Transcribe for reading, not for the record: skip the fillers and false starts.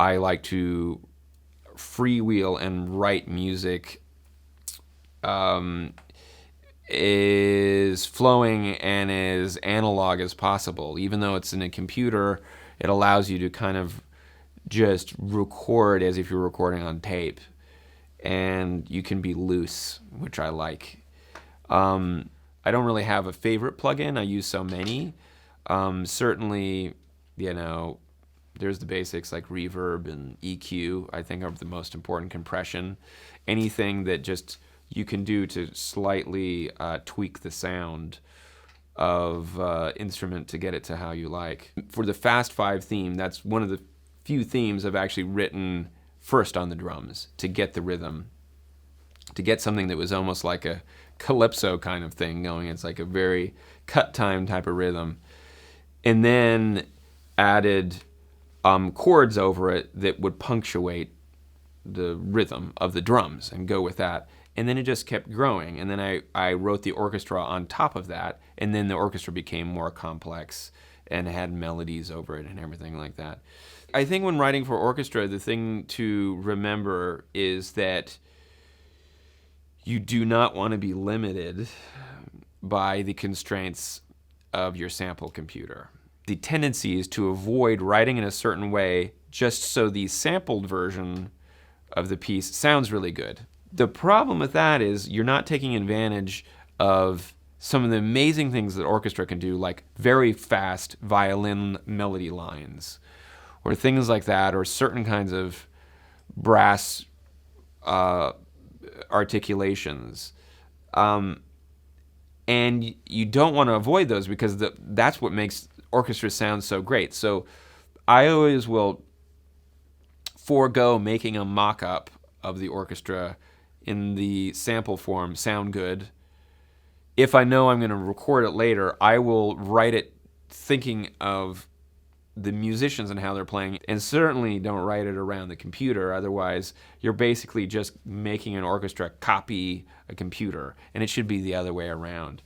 I like to freewheel and write music is flowing and as analog as possible. Even though it's in a computer, it allows you to kind of just record as if you're recording on tape. And you can be loose, which I like. I don't really have a favorite plugin. I use so many. Certainly, there's the basics like reverb and EQ, I think are the most important. Compression. Anything that just you can do to slightly tweak the sound of instrument to get it to how you like. For the Fast Five theme, that's one of the few themes I've actually written first on the drums to get the rhythm, to get something that was almost like a calypso kind of thing going. It's like a very cut time type of rhythm. And then added chords over it that would punctuate the rhythm of the drums and go with that. And then it just kept growing. And then I wrote the orchestra on top of that. And then the orchestra became more complex and had melodies over it and everything like that. I think when writing for orchestra, the thing to remember is that you do not want to be limited by the constraints of your sample computer. The tendency is to avoid writing in a certain way just so the sampled version of the piece sounds really good. The problem with that is you're not taking advantage of some of the amazing things that orchestra can do, like very fast violin melody lines, or things like that, or certain kinds of brass articulations. And you don't want to avoid those because that's what makes orchestra sound so great. So I always will forego making a mock-up of the orchestra in the sample form sound good. If I know I'm going to record it later, I will write it thinking of the musicians and how they're playing, and certainly don't write it around the computer. Otherwise, you're basically just making an orchestra copy a computer, and it should be the other way around.